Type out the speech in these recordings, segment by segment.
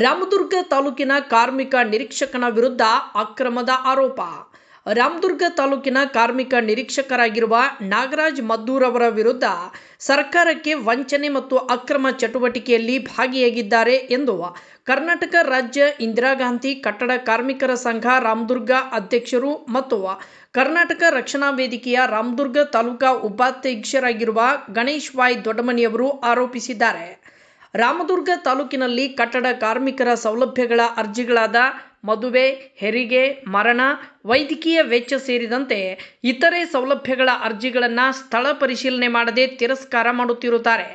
ರಾಮದುರ್ಗ ತಾಲೂಕಿನ ಕಾರ್ಮಿಕ ನಿರೀಕ್ಷಕನ ವಿರುದ್ಧ ಅಕ್ರಮದ ಆರೋಪ. ರಾಮದುರ್ಗ ತಾಲೂಕಿನ ಕಾರ್ಮಿಕ ನಿರೀಕ್ಷಕರಾಗಿರುವ ನಾಗರಾಜ್ ಮದ್ದೂರ್ ಅವರ ವಿರುದ್ಧ ಸರ್ಕಾರಕ್ಕೆ ವಂಚನೆ ಮತ್ತು ಅಕ್ರಮ ಚಟುವಟಿಕೆಯಲ್ಲಿ ಭಾಗಿಯಾಗಿದ್ದಾರೆ ಎಂದು ಕರ್ನಾಟಕ ರಾಜ್ಯ ಇಂದಿರಾ ಗಾಂಧಿ ಕಟ್ಟಡ ಕಾರ್ಮಿಕರ ಸಂಘ ರಾಮದುರ್ಗ ಅಧ್ಯಕ್ಷರು ಮತ್ತು ಕರ್ನಾಟಕ ರಕ್ಷಣಾ ವೇದಿಕೆಯ ರಾಮದುರ್ಗ ತಾಲೂಕಾ ಉಪಾಧ್ಯಕ್ಷರಾಗಿರುವ ಗಣೇಶ್ ವಾಯ್ ದೊಡ್ಡಮನಿಯವರು ಆರೋಪಿಸಿದ್ದಾರೆ. ರಾಮದುರ್ಗ ತಾಲೂಕಿನಲ್ಲಿ ಕಟ್ಟಡ ಕಾರ್ಮಿಕರ ಸೌಲಭ್ಯಗಳ ಅರ್ಜಿಗಳಾದ ಮದುವೆ, ಹೆರಿಗೆ, ಮರಣ, ವೈದ್ಯಕೀಯ ವೆಚ್ಚ ಸೇರಿದಂತೆ ಇತರೆ ಸೌಲಭ್ಯಗಳ ಅರ್ಜಿಗಳನ್ನು ಸ್ಥಳ ಪರಿಶೀಲನೆ ಮಾಡದೆ ತಿರಸ್ಕಾರ ಮಾಡುತ್ತಿರುತ್ತಾರೆ.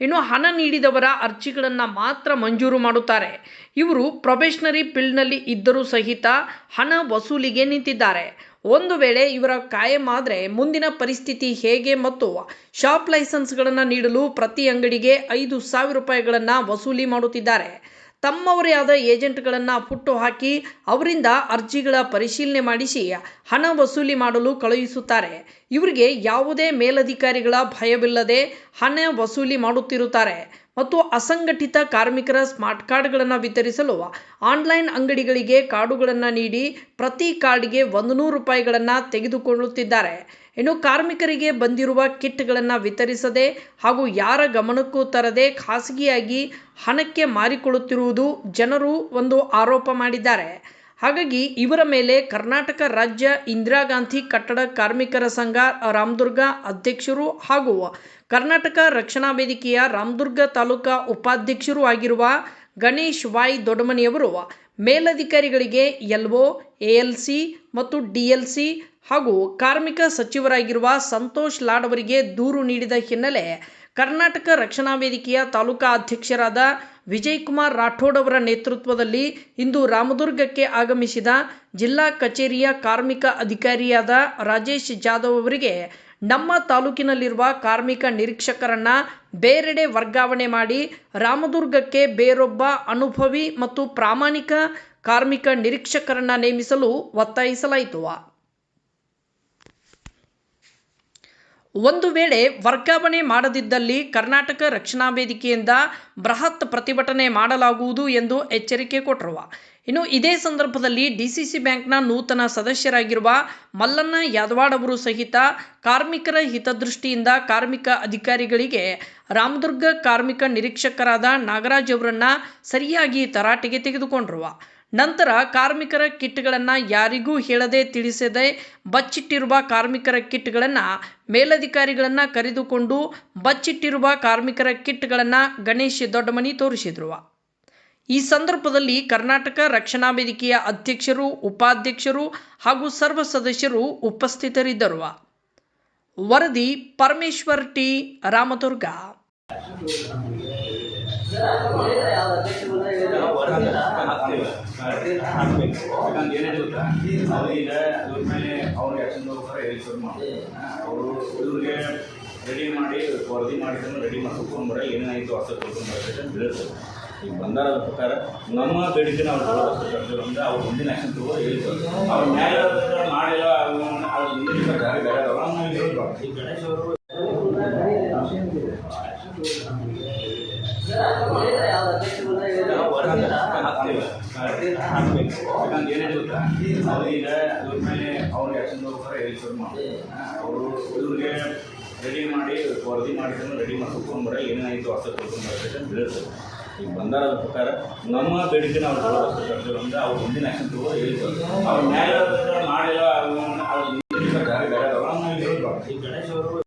ಇನ್ನು ಹಣ ನೀಡಿದವರ ಅರ್ಜಿಗಳನ್ನು ಮಾತ್ರ ಮಂಜೂರು ಮಾಡುತ್ತಾರೆ. ಇವರು ಪ್ರೊಬೇಷನರಿ ಫೀಲ್ಡ್ನಲ್ಲಿ ಇದ್ದರೂ ಸಹಿತ ಹಣ ವಸೂಲಿಗೆ ನಿಂತಿದ್ದಾರೆ. ಒಂದು ವೇಳೆ ಇವರ ಕಾಯಂ ಆದರೆ ಮುಂದಿನ ಪರಿಸ್ಥಿತಿ ಹೇಗೆ ಮತ್ತು ಶಾಪ್ ಲೈಸೆನ್ಸ್ಗಳನ್ನು ನೀಡಲು ಪ್ರತಿ ಅಂಗಡಿಗೆ 5,000 ರೂಪಾಯಿಗಳನ್ನು ವಸೂಲಿ ಮಾಡುತ್ತಿದ್ದಾರೆ. ತಮ್ಮವರೇ ಆದ ಏಜೆಂಟ್ಗಳನ್ನು ಹುಟ್ಟು ಹಾಕಿ ಅವರಿಂದ ಅರ್ಜಿಗಳ ಪರಿಶೀಲನೆ ಮಾಡಿಸಿ ಹಣ ವಸೂಲಿ ಮಾಡಲು ಕಳುಹಿಸುತ್ತಾರೆ. ಇವರಿಗೆ ಯಾವುದೇ ಮೇಲಧಿಕಾರಿಗಳ ಭಯವಿಲ್ಲದೆ ಹಣ ವಸೂಲಿ ಮಾಡುತ್ತಿರುತ್ತಾರೆ ಮತ್ತು ಅಸಂಘಟಿತ ಕಾರ್ಮಿಕರ ಸ್ಮಾರ್ಟ್ ಕಾರ್ಡ್ಗಳನ್ನು ವಿತರಿಸಲು ಆನ್ಲೈನ್ ಅಂಗಡಿಗಳಿಗೆ ಕಾರ್ಡುಗಳನ್ನು ನೀಡಿ ಪ್ರತಿ ಕಾರ್ಡ್ಗೆ 100 ರೂಪಾಯಿಗಳನ್ನು ತೆಗೆದುಕೊಳ್ಳುತ್ತಿದ್ದಾರೆ. ಇನ್ನು ಕಾರ್ಮಿಕರಿಗೆ ಬಂದಿರುವ ಕಿಟ್ಗಳನ್ನು ವಿತರಿಸದೆ ಹಾಗೂ ಯಾರ ಗಮನಕ್ಕೂ ತರದೆ ಖಾಸಗಿಯಾಗಿ ಹಣಕ್ಕೆ ಮಾರಿಕೊಳ್ಳುತ್ತಿರುವುದು ಜನರು ಒಂದು ಆರೋಪ ಮಾಡಿದ್ದಾರೆ. ಹಾಗಾಗಿ ಇವರ ಮೇಲೆ ಕರ್ನಾಟಕ ರಾಜ್ಯ ಇಂದಿರಾ ಗಾಂಧಿ ಕಟ್ಟಡ ಕಾರ್ಮಿಕರ ಸಂಘ ರಾಮದುರ್ಗ ಅಧ್ಯಕ್ಷರು ಹಾಗೂ ಕರ್ನಾಟಕ ರಕ್ಷಣಾ ವೇದಿಕೆಯ ರಾಮದುರ್ಗ ತಾಲೂಕಾ ಉಪಾಧ್ಯಕ್ಷರು ಆಗಿರುವ ಗಣೇಶ್ ವಾಯ್ ದೊಡ್ಡಮನಿಯವರು ಮೇಲಧಿಕಾರಿಗಳಿಗೆ LO, ALC ಮತ್ತು DLC ಹಾಗೂ ಕಾರ್ಮಿಕ ಸಚಿವರಾಗಿರುವ ಸಂತೋಷ್ ಲಾಡ್ ಅವರಿಗೆ ದೂರು ನೀಡಿದ ಹಿನ್ನೆಲೆ ಕರ್ನಾಟಕ ರಕ್ಷಣಾ ವೇದಿಕೆಯ ತಾಲೂಕಾ ಅಧ್ಯಕ್ಷರಾದ ವಿಜಯಕುಮಾರ್ ರಾಠೋಡ್ ಅವರ ನೇತೃತ್ವದಲ್ಲಿ ಇಂದು ರಾಮದುರ್ಗಕ್ಕೆ ಆಗಮಿಸಿದ ಜಿಲ್ಲಾ ಕಚೇರಿಯ ಕಾರ್ಮಿಕ ಅಧಿಕಾರಿಯಾದ ರಾಜೇಶ್ ಜಾಧವ್ ಅವರಿಗೆ ನಮ್ಮ ತಾಲೂಕಿನಲ್ಲಿರುವ ಕಾರ್ಮಿಕ ನಿರೀಕ್ಷಕರನ್ನ ಬೇರೆಡೆ ವರ್ಗಾವಣೆ ಮಾಡಿ ರಾಮದುರ್ಗಕ್ಕೆ ಬೇರೊಬ್ಬ ಅನುಭವಿ ಮತ್ತು ಪ್ರಾಮಾಣಿಕ ಕಾರ್ಮಿಕ ನಿರೀಕ್ಷಕರನ್ನ ನೇಮಿಸಲು ಒತ್ತಾಯಿಸಲಾಯಿತು. ಒಂದು ವೇಳೆ ವರ್ಗಾವಣೆ ಮಾಡದಿದ್ದಲ್ಲಿ ಕರ್ನಾಟಕ ರಕ್ಷಣಾ ವೇದಿಕೆಯಿಂದ ಬೃಹತ್ ಪ್ರತಿಭಟನೆ ಮಾಡಲಾಗುವುದು ಎಂದು ಎಚ್ಚರಿಕೆ ಕೊಟ್ಟರು. ಇನ್ನು ಇದೇ ಸಂದರ್ಭದಲ್ಲಿ DCC ಬ್ಯಾಂಕ್ನ ನೂತನ ಸದಸ್ಯರಾಗಿರುವ ಮಲ್ಲಣ್ಣ ಯಾದವಾಡ್ ಅವರು ಸಹಿತ ಕಾರ್ಮಿಕರ ಹಿತದೃಷ್ಟಿಯಿಂದ ಕಾರ್ಮಿಕ ಅಧಿಕಾರಿಗಳಿಗೆ ರಾಮದುರ್ಗ ಕಾರ್ಮಿಕ ನಿರೀಕ್ಷಕರಾದ ನಾಗರಾಜ್ ಅವರನ್ನ ಸರಿಯಾಗಿ ತರಾಟೆಗೆ ತೆಗೆದುಕೊಂಡರು. ನಂತರ ಕಾರ್ಮಿಕರ ಕಿಟ್ಗಳನ್ನು ಯಾರಿಗೂ ಹೇಳದೆ ತಿಳಿಸದೆ ಬಚ್ಚಿಟ್ಟಿರುವ ಕಾರ್ಮಿಕರ ಕಿಟ್ಗಳನ್ನು ಮೇಲಧಿಕಾರಿಗಳನ್ನು ಕರೆದುಕೊಂಡು ಬಚ್ಚಿಟ್ಟಿರುವ ಕಾರ್ಮಿಕರ ಕಿಟ್ಗಳನ್ನು ಗಣೇಶ್ ದೊಡ್ಡಮನಿ ತೋರಿಸಿದರು. ಈ ಸಂದರ್ಭದಲ್ಲಿ ಕರ್ನಾಟಕ ರಕ್ಷಣಾ ವೇದಿಕೆಯ ಅಧ್ಯಕ್ಷರು, ಉಪಾಧ್ಯಕ್ಷರು ಹಾಗೂ ಸರ್ವ ಸದಸ್ಯರು ಉಪಸ್ಥಿತರಿದ್ದರು. ವರದಿ ಪರಮೇಶ್ವರ್ ಟಿ, ರಾಮದುರ್ಗ. ರೆಡಿ ಮಾಡಿ ವರದಿ ಮಾಡಿದ್ರೆ ರೆಡಿ ಮಾಡಿ ತೊಗೊಂಡ್ಬರ ಏನಾಯಿತು ಹೊಸ ತೊಗೊಂಡ್ಬರ್ತೈತೆ ಬೀಳುತ್ತೆ. ಈಗ ಬಂದಾರದ ಪ್ರಕಾರ ನಮ್ಮ ಬೇಡಿಕೆ ನಾವು ತಗೊಳ್ಬೇಕು ಅಂದರೆ ಅವ್ರು ಮುಂದಿನ ಆ್ಯಕ್ಷನ್ ತಗೋ ಹೇಳ್ತಾರೆ. ಅವ್ರ ನ್ಯಾಯ ಮಾಡಿಲ್ಲ ಅವ್ರ ಮುಂದಿನ ಬೇರೆ ಬೇರೆ ಹೇಳ್ಬಾರ್ದು. ಈ ಗಣೇಶ್ ಅವರು ಹಾಕಬೇಕು. ಯಾಕಂದ್ರೆ ಏನೇ ಗೊತ್ತಾ ಅವ್ರೀಗ ಅದ್ರ ಮೇಲೆ ಅವ್ರಿಗೆ ಆ್ಯಕ್ಷನ್ ತಗೋತಾರೆ ಹೇಳ್ತಾರೆ ಮಾಡಿ ಅವರು ಇವ್ರಿಗೆ ರೆಡಿ ಮಾಡಿ ವರದಿ ಮಾಡಿದ್ರೆ ರೆಡಿ ಮಾಡಿ ತೊಗೊಂಡ್ಬರ ಏನಾಯಿತು ಹೊಸ ತೊಗೊಂಡ್ಬರ್ತೈತೆ ಬೀಳುತ್ತೆ. ಈಗ ಬಂದಾರದ ಪ್ರಕಾರ ನಮ್ಮ ಬೇಡಿಕೆ ನಾವು ತಗೊಳ್ಬೇಕು ಅಂದರೆ ಅವ್ರು ಮುಂದಿನ ಆ್ಯಕ್ಷನ್ ತಗೋ ಹೇಳ್ತಾರೆ. ಅವ್ರ ನ್ಯಾಯ ಮಾಡಿಲ್ಲ